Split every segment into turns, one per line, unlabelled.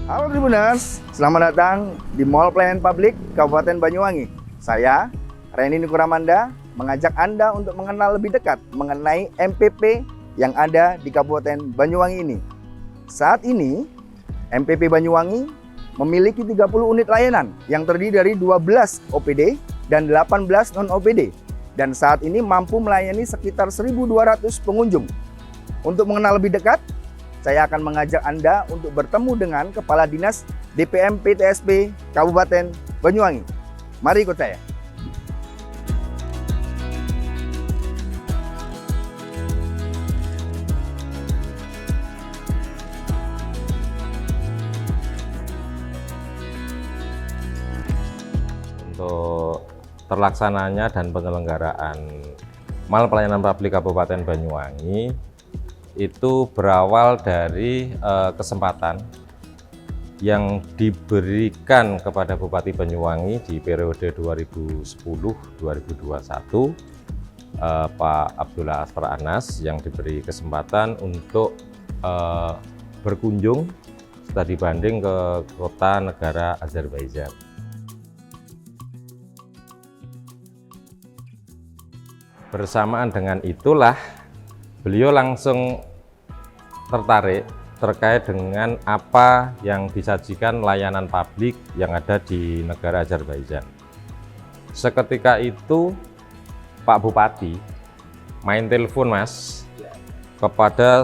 Halo Tribuners, selamat datang di Mall Pelayanan Publik Kabupaten Banyuwangi. Saya, Reni Nukuramanda, mengajak Anda untuk mengenal lebih dekat mengenai MPP yang ada di Kabupaten Banyuwangi ini. Saat ini, MPP Banyuwangi memiliki 30 unit layanan yang terdiri dari 12 OPD dan 18 non-OPD. Dan saat ini mampu melayani sekitar 1.200 pengunjung. Untuk mengenal lebih dekat, saya akan mengajak Anda untuk bertemu dengan Kepala Dinas DPM PTSP Kabupaten Banyuwangi. Mari ikut saya.
Untuk terlaksananya dan penyelenggaraan Mall Pelayanan Publik Kabupaten Banyuwangi itu berawal dari kesempatan yang diberikan kepada Bupati Banyuwangi di periode 2010-2021, Pak Abdullah Asfar Anas, yang diberi kesempatan untuk berkunjung studi banding ke kota negara Azerbaijan. Bersamaan dengan itulah beliau langsung tertarik terkait dengan apa yang disajikan layanan publik yang ada di negara Azerbaijan. Seketika itu Pak Bupati main telepon Mas kepada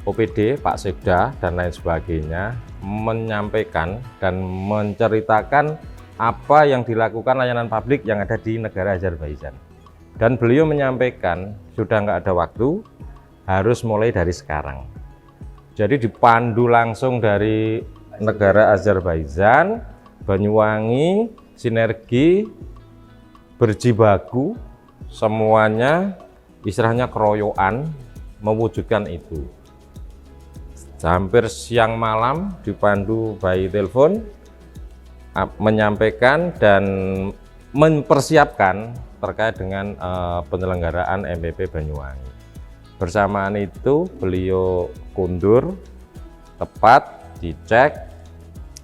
OPD, Pak Sekda dan lain sebagainya, menyampaikan dan menceritakan apa yang dilakukan layanan publik yang ada di negara Azerbaijan. Dan beliau menyampaikan sudah nggak ada waktu, harus mulai dari sekarang. Jadi dipandu langsung dari negara Azerbaijan, Banyuwangi, sinergi, berjibaku, semuanya istilahnya keroyokan mewujudkan itu. Hampir siang malam dipandu by telepon, menyampaikan dan mempersiapkan terkait dengan penyelenggaraan MPP Banyuwangi. Bersamaan itu beliau kundur, tepat dicek,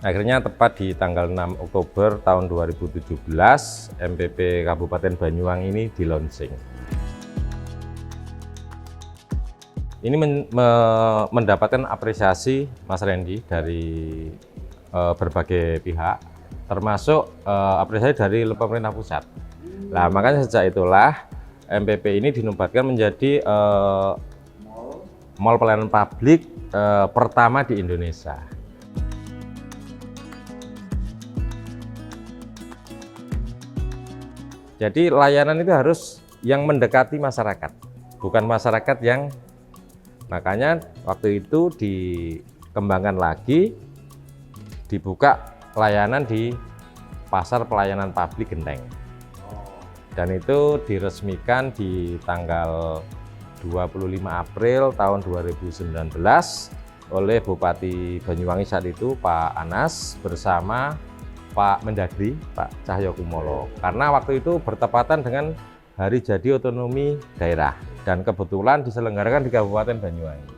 akhirnya tepat di tanggal 6 Oktober tahun 2017 MPP Kabupaten Banyuwangi ini di launching. Ini mendapatkan apresiasi Mas Randy dari berbagai pihak, termasuk apresiasi dari pemerintah pusat. Nah, makanya sejak itulah MPP ini dinobatkan menjadi mall pelayanan publik pertama di Indonesia. Jadi layanan itu harus yang mendekati masyarakat, bukan masyarakat yang, makanya waktu itu dikembangkan lagi, dibuka layanan di Pasar Pelayanan Publik Genteng. Dan itu diresmikan di tanggal 25 April tahun 2019 oleh Bupati Banyuwangi saat itu Pak Anas bersama Pak Mendagri, Pak Cahyokumolo. Karena waktu itu bertepatan dengan Hari Jadi Otonomi Daerah dan kebetulan diselenggarakan di Kabupaten Banyuwangi.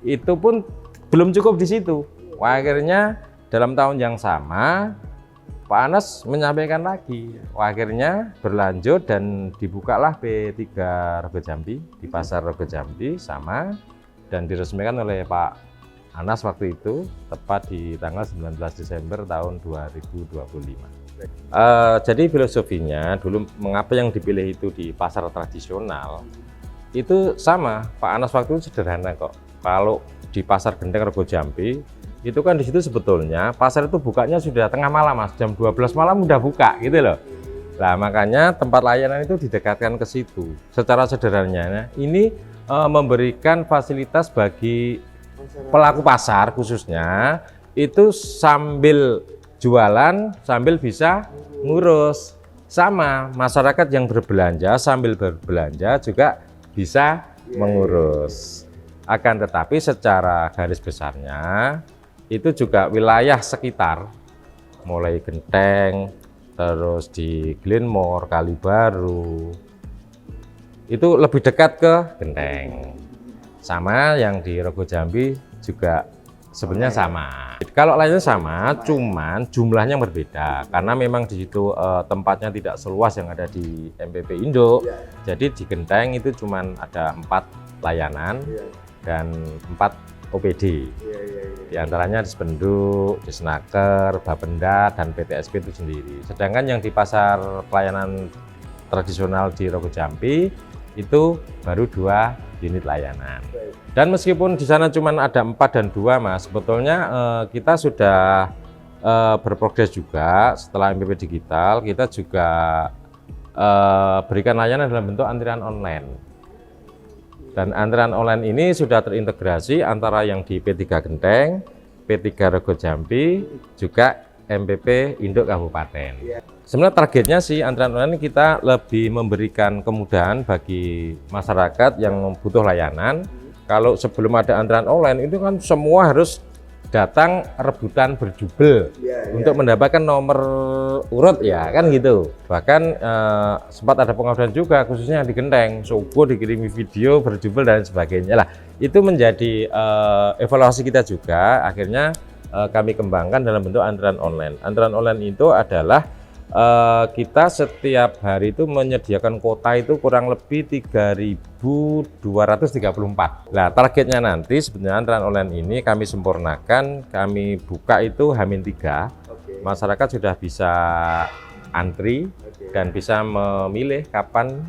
Itu pun belum cukup di situ. Akhirnya dalam tahun yang sama Pak Anas menyampaikan lagi, akhirnya berlanjut dan dibukalah P3 Rogo Jambi di Pasar Rogo Jambi sama, dan diresmikan oleh Pak Anas waktu itu tepat di tanggal 19 Desember tahun 2025. Jadi filosofinya dulu mengapa yang dipilih itu di pasar tradisional itu sama, Pak Anas waktu itu sederhana kok. Kalau di Pasar Genteng Rogo Jambi itu kan di situ sebetulnya pasar itu bukanya sudah tengah malam Mas, jam 12 malam udah buka gitu loh. Nah makanya tempat layanan itu didekatkan ke situ. Secara sederhananya ini memberikan fasilitas bagi pelaku pasar khususnya itu sambil jualan sambil bisa ngurus. Sama masyarakat yang berbelanja sambil berbelanja juga bisa mengurus. Akan tetapi secara garis besarnya itu juga wilayah sekitar, mulai Genteng, terus di Glenmore, Kalibaru, itu lebih dekat ke Genteng. Sama yang di Rogo Jambi juga Sebenarnya sama. Kalau lainnya sama, cuman jumlahnya berbeda karena memang di situ tempatnya tidak seluas yang ada di MPP Indo. Jadi di Genteng itu cuman ada 4 layanan dan 4 OPD. Di antaranya di Spenduk, di Senaker, Bapenda, dan PTSP itu sendiri. Sedangkan yang di pasar pelayanan tradisional di Rogo Jampi itu baru 2 unit layanan. Dan meskipun di sana cuma ada 4 dan 2, Mas, sebetulnya kita sudah berprogres juga. Setelah MPP digital, kita juga berikan layanan dalam bentuk antrian online. Dan antrian online ini sudah terintegrasi antara yang di P3 Genteng, P3 Rogo Jampi, juga MPP Induk Kabupaten. Sebenarnya targetnya sih antrian online kita lebih memberikan kemudahan bagi masyarakat yang butuh layanan. Kalau sebelum ada antrian online itu kan semua harus datang rebutan berjubel untuk mendapatkan nomor urut ya kan gitu. Bahkan sempat ada pengaduan juga khususnya di Genteng, subuh dikirimi video berjubel dan sebagainya lah. Itu menjadi evaluasi kita juga. Akhirnya kami kembangkan dalam bentuk antrian online. Antrian online itu adalah kita setiap hari itu menyediakan kuota itu kurang lebih 3.234. Nah, targetnya nanti sebenarnya antrian online ini kami sempurnakan, kami buka itu H-3. Masyarakat sudah bisa antri dan bisa memilih kapan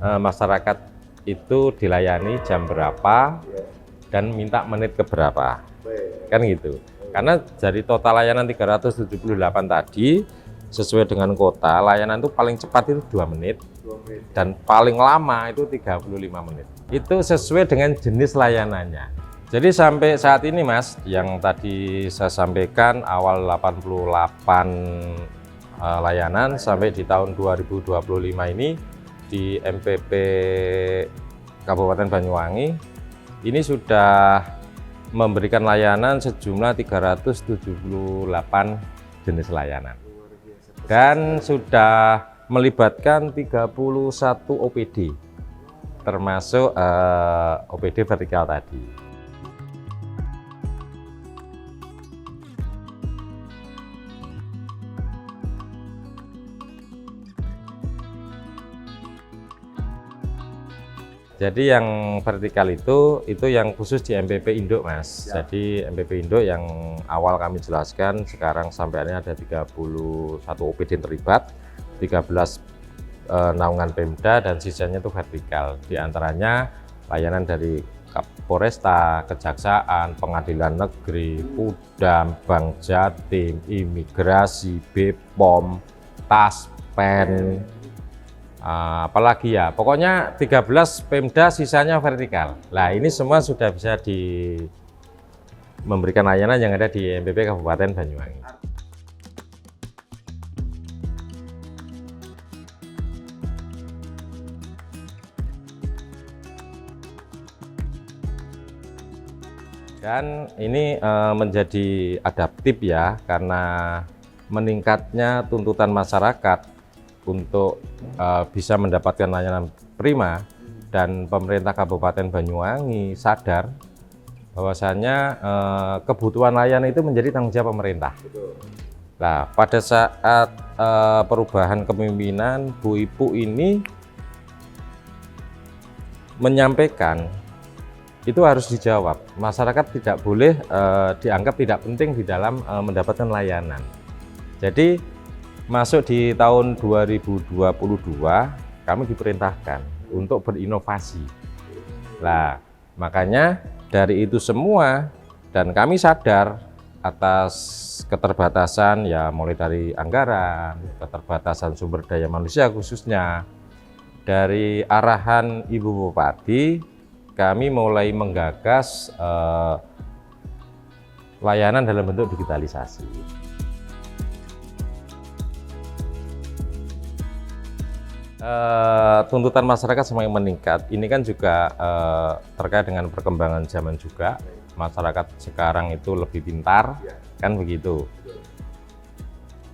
masyarakat itu dilayani jam berapa dan minta menit ke berapa. Kan gitu. Karena dari total layanan 378 tadi sesuai dengan kota, layanan itu paling cepat itu 2 menit dan paling lama itu 35 menit. Itu sesuai dengan jenis layanannya. Jadi sampai saat ini, Mas, yang tadi saya sampaikan awal 88 layanan sampai di tahun 2025 ini di MPP Kabupaten Banyuwangi ini sudah memberikan layanan sejumlah 378 jenis layanan. Dan sudah melibatkan 31 OPD, termasuk OPD vertikal tadi. Jadi yang vertikal itu yang khusus di MPP Induk, Mas. Jadi MPP Induk yang awal kami jelaskan sekarang sampai ini ada 31 OPD yang terlibat, 13 naungan Pemda dan sisanya itu vertikal. Di antaranya layanan dari Kapolresta, Kejaksaan, Pengadilan Negeri, Pudam, Bank Jatim, Imigrasi, BPOM, Taspen, apalagi ya, pokoknya 13 Pemda, sisanya vertikal. Nah, ini semua sudah bisa memberikan layanan yang ada di MPP Kabupaten Banyuwangi. Dan ini menjadi adaptif ya, karena meningkatnya tuntutan masyarakat untuk bisa mendapatkan layanan prima, dan pemerintah Kabupaten Banyuwangi sadar bahwasanya kebutuhan layanan itu menjadi tanggung jawab pemerintah. Nah, pada saat perubahan kepemimpinan, Bu Ibu ini menyampaikan itu harus dijawab. Masyarakat tidak boleh dianggap tidak penting di dalam mendapatkan layanan. Jadi masuk di tahun 2022, kami diperintahkan untuk berinovasi. Nah, makanya dari itu semua, dan kami sadar atas keterbatasan ya, mulai dari anggaran, keterbatasan sumber daya manusia khususnya. Dari arahan Ibu Bupati, kami mulai menggagas layanan dalam bentuk digitalisasi. Tuntutan masyarakat semakin meningkat. Ini kan juga terkait dengan perkembangan zaman juga. Masyarakat sekarang itu lebih pintar, kan begitu.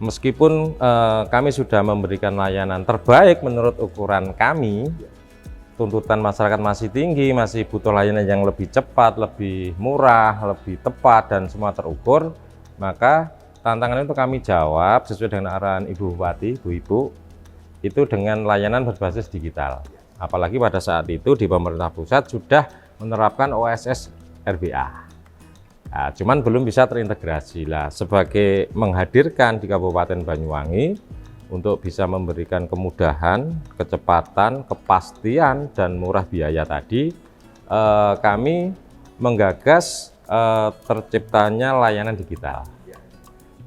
Meskipun kami sudah memberikan layanan terbaik menurut ukuran kami, tuntutan masyarakat masih tinggi, masih butuh layanan yang lebih cepat, lebih murah, lebih tepat, dan semua terukur, maka tantangan itu kami jawab sesuai dengan arahan Ibu Bupati, Bu-Ibu, itu dengan layanan berbasis digital. Apalagi pada saat itu di pemerintah pusat sudah menerapkan OSS RBA. Nah, cuman belum bisa terintegrasi lah. Sebagai menghadirkan di Kabupaten Banyuwangi untuk bisa memberikan kemudahan, kecepatan, kepastian, dan murah biaya tadi, kami menggagas terciptanya layanan digital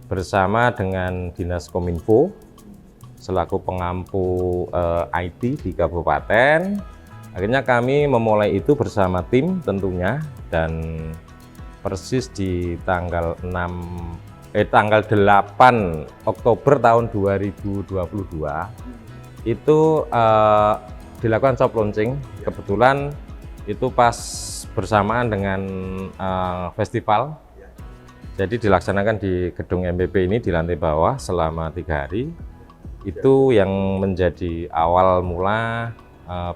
bersama dengan Dinas Kominfo selaku pengampu IT di kabupaten. Akhirnya kami memulai itu bersama tim tentunya, dan persis di tanggal 8 Oktober tahun 2022 itu dilakukan soft launching. Kebetulan itu pas bersamaan dengan festival, jadi dilaksanakan di gedung MPP ini di lantai bawah selama 3 hari. Itu yang menjadi awal mula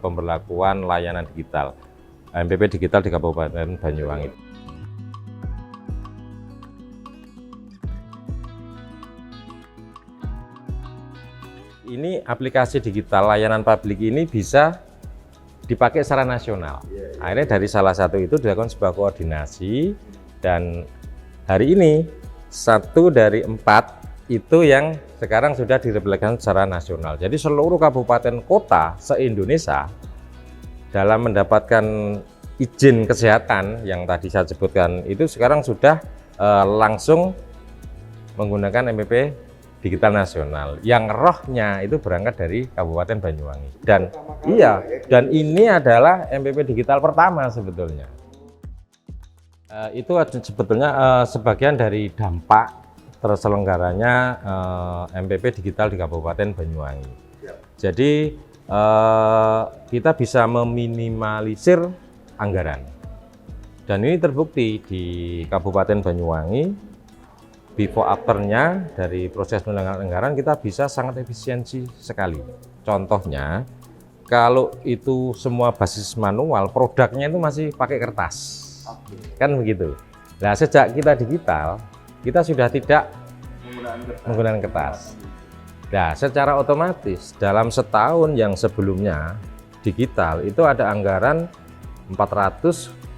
pemberlakuan layanan digital MPP digital di Kabupaten Banyuwangi. Ini aplikasi digital layanan publik ini bisa dipakai secara nasional. Akhirnya dari salah satu itu dilakukan sebuah koordinasi, dan hari ini 1 dari 4 itu yang sekarang sudah direplikasikan secara nasional. Jadi seluruh kabupaten kota se-Indonesia dalam mendapatkan izin kesehatan yang tadi saya sebutkan itu sekarang sudah langsung menggunakan MPP digital nasional, yang rohnya itu berangkat dari Kabupaten Banyuwangi. Dan dan ini adalah MPP digital pertama sebetulnya. Itu sebetulnya sebagian dari dampak terselenggaranya MPP digital di Kabupaten Banyuwangi. Jadi kita bisa meminimalisir anggaran, dan ini terbukti di Kabupaten Banyuwangi. Before afternya dari proses penanggulangan anggaran kita bisa sangat efisiensi sekali. Contohnya, kalau itu semua basis manual, produknya itu masih pakai kertas, kan begitu. Nah, sejak kita digital, kita sudah tidak menggunakan kertas. Nah, secara otomatis dalam setahun yang sebelumnya digital itu ada anggaran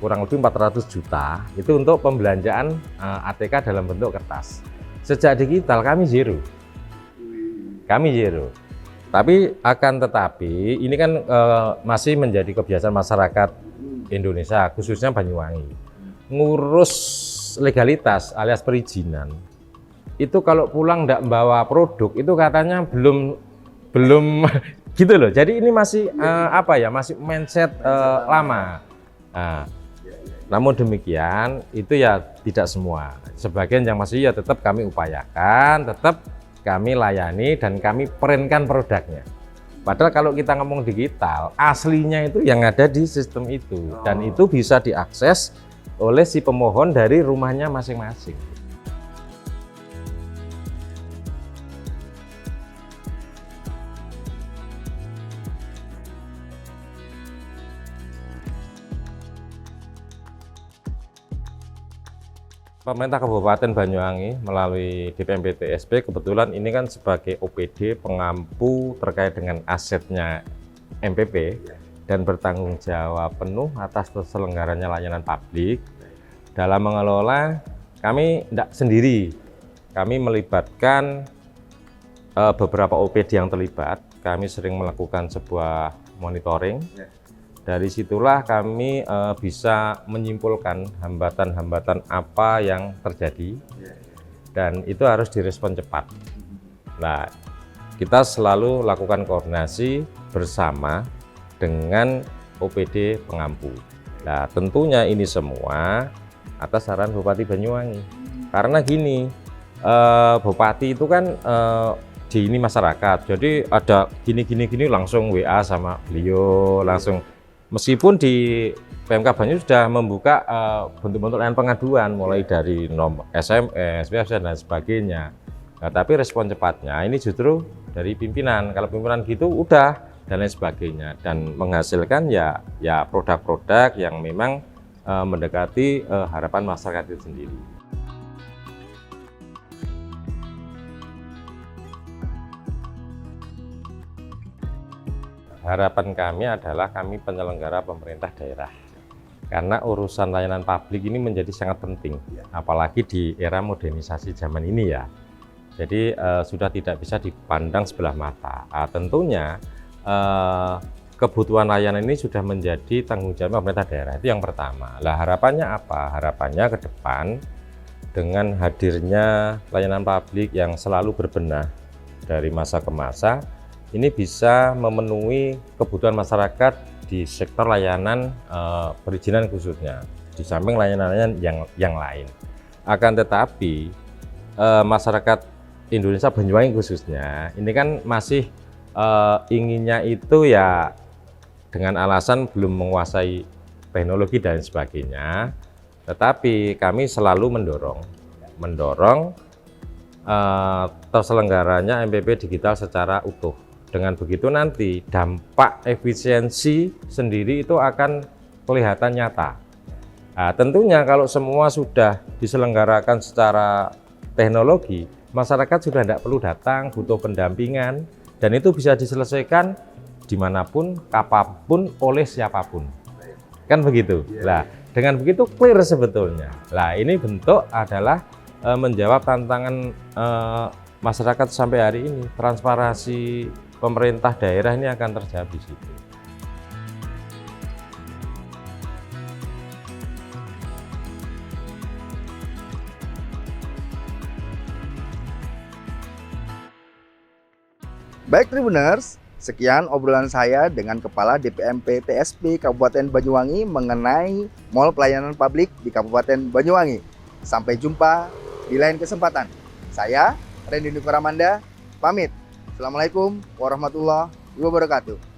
kurang lebih 400 juta itu untuk pembelanjaan ATK dalam bentuk kertas. Sejak digital kami zero. Tapi akan tetapi ini kan masih menjadi kebiasaan masyarakat Indonesia, khususnya Banyuwangi. Ngurus legalitas alias perizinan. Itu kalau pulang tidak membawa produk itu katanya belum gitu loh. Jadi ini masih masih mindset lama. Nah, namun demikian itu ya tidak semua. Sebagian yang masih ya tetap kami upayakan, tetap kami layani, dan kami printkan produknya. Padahal kalau kita ngomong digital, aslinya itu yang ada di sistem itu, dan itu bisa diakses oleh si pemohon dari rumahnya masing-masing. Pemerintah Kabupaten Banyuwangi melalui DPMP TSP kebetulan ini kan sebagai OPD pengampu terkait dengan asetnya MPP dan bertanggung jawab penuh atas terselenggaranya layanan publik. Dalam mengelola kami tidak sendiri, kami melibatkan beberapa OPD yang terlibat. Kami sering melakukan sebuah monitoring. Dari situlah kami bisa menyimpulkan hambatan-hambatan apa yang terjadi, dan itu harus direspon cepat. Nah, kita selalu lakukan koordinasi bersama dengan OPD pengampu. Nah, tentunya ini semua atas saran Bupati Banyuwangi. Karena gini, Bupati itu kan di ini masyarakat, jadi ada gini langsung WA sama beliau langsung. Meskipun di PMK Banyuwangi sudah membuka bentuk-bentuk layanan pengaduan mulai dari nomor SMS, website dan sebagainya. Nah, tapi respon cepatnya ini justru dari pimpinan. Kalau pimpinan gitu udah dan lain sebagainya, dan menghasilkan ya produk-produk yang memang mendekati harapan masyarakat itu sendiri. Harapan kami adalah kami penyelenggara pemerintah daerah, karena urusan layanan publik ini menjadi sangat penting, apalagi di era modernisasi zaman ini ya. Jadi sudah tidak bisa dipandang sebelah mata. Tentunya kebutuhan layanan ini sudah menjadi tanggung jawab pemerintah daerah, itu yang pertama. Lah harapannya apa? Harapannya ke depan dengan hadirnya layanan publik yang selalu berbenah dari masa ke masa, ini bisa memenuhi kebutuhan masyarakat di sektor layanan perizinan khususnya, di samping layanan yang lain. Akan tetapi masyarakat Indonesia Banyuwangi khususnya ini kan masih inginnya itu ya dengan alasan belum menguasai teknologi dan sebagainya, tetapi kami selalu mendorong terselenggaranya MPP digital secara utuh. Dengan begitu nanti dampak efisiensi sendiri itu akan kelihatan nyata. Tentunya kalau semua sudah diselenggarakan secara teknologi, masyarakat sudah tidak perlu datang, butuh pendampingan, dan itu bisa diselesaikan dimanapun, kapanpun, oleh siapapun. Kan begitu. Nah, dengan begitu clear sebetulnya. Nah, ini bentuk adalah menjawab tantangan masyarakat sampai hari ini. Transparansi pemerintah daerah ini akan terjawab di situ.
Baik Tribuners, sekian obrolan saya dengan Kepala DPMP TSP Kabupaten Banyuwangi mengenai Mall Pelayanan Publik di Kabupaten Banyuwangi. Sampai jumpa di lain kesempatan. Saya Randy Nukuramanda, pamit. Assalamualaikum warahmatullahi wabarakatuh.